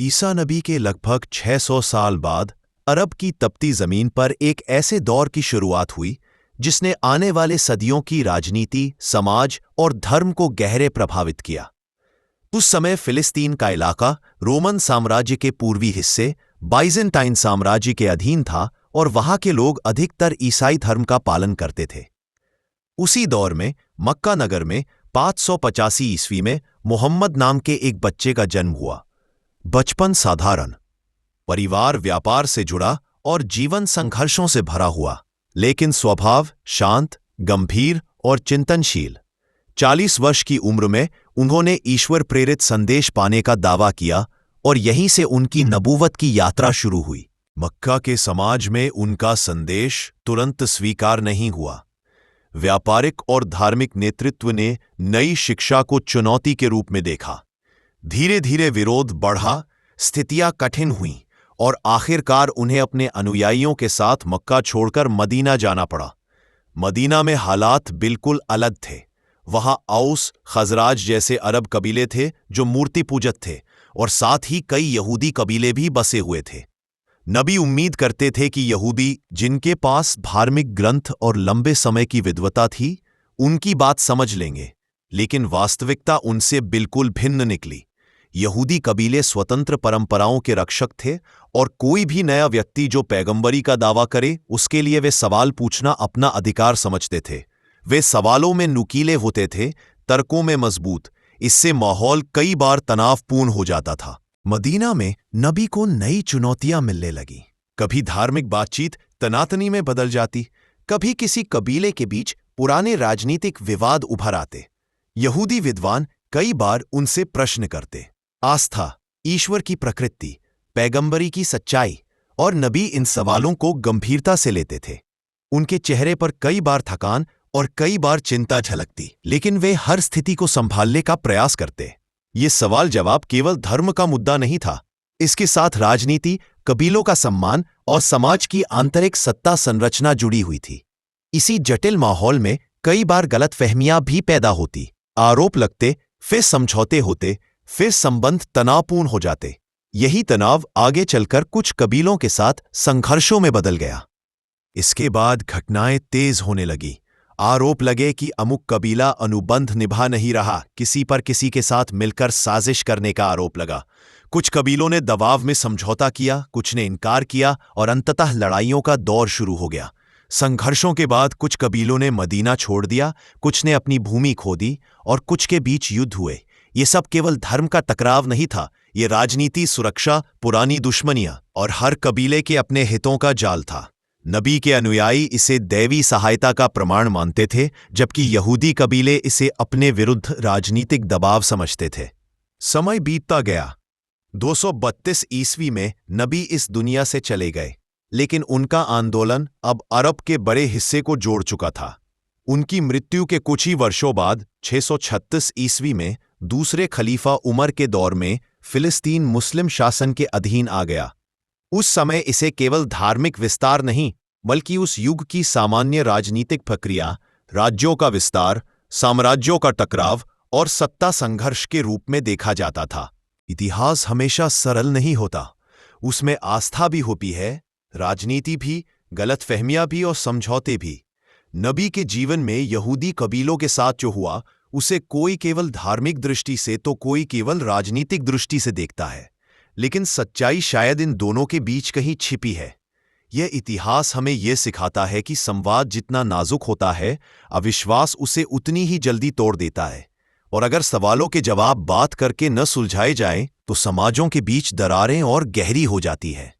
ईसा नबी के लगभग 600 साल बाद अरब की तपती जमीन पर एक ऐसे दौर की शुरुआत हुई जिसने आने वाले सदियों की राजनीति, समाज और धर्म को गहरे प्रभावित किया। उस समय फिलिस्तीन का इलाका रोमन साम्राज्य के पूर्वी हिस्से बाइजेंटाइन साम्राज्य के अधीन था और वहां के लोग अधिकतर ईसाई धर्म का पालन करते थे। उसी दौर में मक्का नगर में 585 ईस्वी में मोहम्मद नाम के एक बच्चे का जन्म हुआ। बचपन साधारण, परिवार व्यापार से जुड़ा और जीवन संघर्षों से भरा हुआ, लेकिन स्वभाव शांत, गंभीर और चिंतनशील। 40 वर्ष की उम्र में उन्होंने ईश्वर प्रेरित संदेश पाने का दावा किया और यहीं से उनकी नबूवत की यात्रा शुरू हुई। मक्का के समाज में उनका संदेश तुरंत स्वीकार नहीं हुआ। व्यापारिक और धार्मिक नेतृत्व ने नई शिक्षा को चुनौती के रूप में देखा। धीरे धीरे विरोध बढ़ा, स्थितियां कठिन हुईं और आखिरकार उन्हें अपने अनुयायियों के साथ मक्का छोड़कर मदीना जाना पड़ा। मदीना में हालात बिल्कुल अलग थे। वहां औस, खजराज जैसे अरब कबीले थे जो मूर्ति पूजक थे और साथ ही कई यहूदी कबीले भी बसे हुए थे। नबी उम्मीद करते थे कि यहूदी, जिनके पास धार्मिक ग्रंथ और लंबे समय की विद्वता थी, उनकी बात समझ लेंगे, लेकिन वास्तविकता उनसे बिल्कुल भिन्न निकली। यहूदी कबीले स्वतंत्र परंपराओं के रक्षक थे और कोई भी नया व्यक्ति जो पैगंबरी का दावा करे, उसके लिए वे सवाल पूछना अपना अधिकार समझते थे। वे सवालों में नुकीले होते थे, तर्कों में मजबूत। इससे माहौल कई बार तनावपूर्ण हो जाता था। मदीना में नबी को नई चुनौतियां मिलने लगी। कभी धार्मिक बातचीत तनातनी में बदल जाती, कभी किसी कबीले के बीच पुराने राजनीतिक विवाद उभर आते। यहूदी विद्वान कई बार उनसे प्रश्न करते। आस्था, ईश्वर की प्रकृति, पैगंबरी की सच्चाई, और नबी इन सवालों को गंभीरता से लेते थे। उनके चेहरे पर कई बार थकान और कई बार चिंता झलकती, लेकिन वे हर स्थिति को संभालने का प्रयास करते। ये सवाल जवाब केवल धर्म का मुद्दा नहीं था, इसके साथ राजनीति, कबीलों का सम्मान और समाज की आंतरिक सत्ता संरचना जुड़ी हुई थी। इसी जटिल माहौल में कई बार गलतफहमियां भी पैदा होती, आरोप लगते, फिर समझौते होते, फिर संबंध तनावपूर्ण हो जाते। यही तनाव आगे चलकर कुछ कबीलों के साथ संघर्षों में बदल गया। इसके बाद घटनाएं तेज होने लगी। आरोप लगे कि अमुक कबीला अनुबंध निभा नहीं रहा, किसी पर किसी के साथ मिलकर साजिश करने का आरोप लगा। कुछ कबीलों ने दबाव में समझौता किया, कुछ ने इनकार किया और अंततः लड़ाइयों का दौर शुरू हो गया। संघर्षों के बाद कुछ कबीलों ने मदीना छोड़ दिया, कुछ ने अपनी भूमि खो दी और कुछ के बीच युद्ध हुए। ये सब केवल धर्म का टकराव नहीं था, ये राजनीति, सुरक्षा, पुरानी दुश्मनियां और हर कबीले के अपने हितों का जाल था। नबी के अनुयायी इसे दैवी सहायता का प्रमाण मानते थे, जबकि यहूदी कबीले इसे अपने विरुद्ध राजनीतिक दबाव समझते थे। समय बीतता गया। 232 ईस्वी में नबी इस दुनिया से चले गए, लेकिन उनका आंदोलन अब अरब के बड़े हिस्से को जोड़ चुका था। उनकी मृत्यु के कुछ ही वर्षों बाद 636 ईस्वी में दूसरे खलीफा उमर के दौर में फिलिस्तीन मुस्लिम शासन के अधीन आ गया। उस समय इसे केवल धार्मिक विस्तार नहीं, बल्कि उस युग की सामान्य राजनीतिक प्रक्रिया, राज्यों का विस्तार, साम्राज्यों का टकराव और सत्ता संघर्ष के रूप में देखा जाता था। इतिहास हमेशा सरल नहीं होता। उसमें आस्था भी होती है, राजनीति भी, गलतफहमियां भी और समझौते भी। नबी के जीवन में यहूदी कबीलों के साथ जो हुआ, उसे कोई केवल धार्मिक दृष्टि से तो कोई केवल राजनीतिक दृष्टि से देखता है, लेकिन सच्चाई शायद इन दोनों के बीच कहीं छिपी है। यह इतिहास हमें यह सिखाता है कि संवाद जितना नाजुक होता है, अविश्वास उसे उतनी ही जल्दी तोड़ देता है। और अगर सवालों के जवाब बात करके न सुलझाए जाएं, तो समाजों के बीच दरारें और गहरी हो जाती है।